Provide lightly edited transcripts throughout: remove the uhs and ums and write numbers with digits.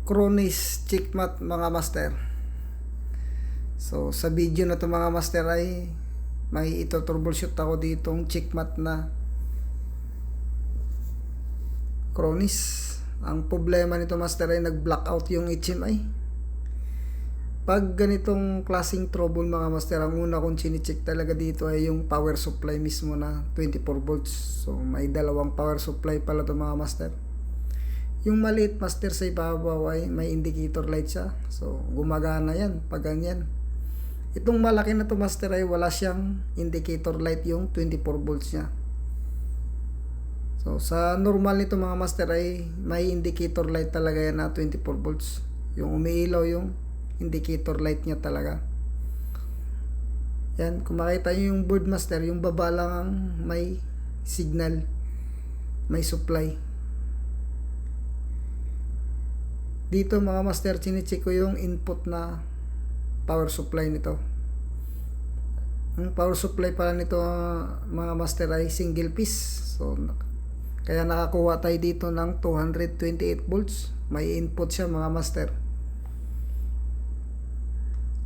Kronis Checkmat mga master. So sa video na to mga master ay may ito troubleshoot ako ditong Checkmat na Kronis. Ang problema nito master ay nag-blackout yung HMI. Pag ganitong klaseng trouble mga master, ang una kong chine-check talaga dito ay yung power supply mismo na 24 volts. So may dalawang power supply pala to mga master. Yung maliit master sa ibabaw ay may indicator light siya. So gumagana yan pag ganyan. Itong malaki na to master ay wala siyang indicator light yung 24 volts niya. So sa normal nito mga master ay may indicator light talaga yan na 24 volts. Yung umiilaw yung indicator light niya talaga. Yan, kung makita nyo yung board master, yung baba lang ang may signal, may supply. Dito mga master, chine-check ko yung input na power supply nito. Ang power supply pala nito mga master ay single piece. So kaya nakakuha tayo dito ng 228 volts. May input siya mga master.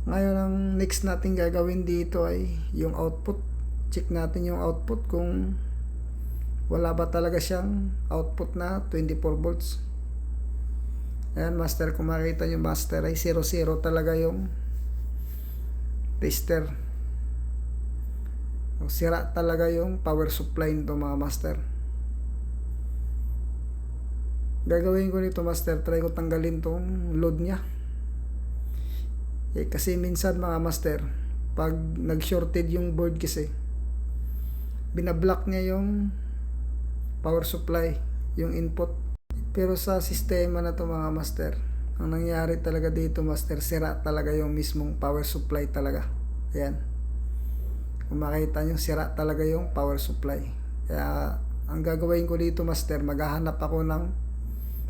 Ngayon ang next natin gagawin dito ay yung output. Check natin yung output kung wala ba talaga siyang output na 24 volts. Ayan master, kung makita nyo master ay 00 talaga yung tester. Sira talaga yung power supply nito mga master. Gagawin ko nito master, try ko tanggalin tong load nya. Kasi minsan mga master, pag nag-shorted yung board kasi, binablock niya yung power supply, yung input. Pero sa sistema na to mga master, ang nangyari talaga dito master, sira talaga yung mismong power supply talaga. Ayan, kung makita nyo, sira talaga yung power supply. Kaya ang gagawin ko dito master, maghahanap ako ng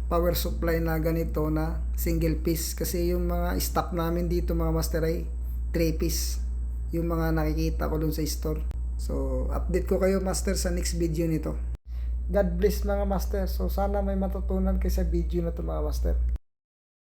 power supply na ganito na single piece. Kasi yung mga stock namin dito mga master ay 3 piece, yung mga nakikita ko dun sa store. So update ko kayo master sa next video nito. God bless mga master. So sana may matutunan kayo sa video na to mga master.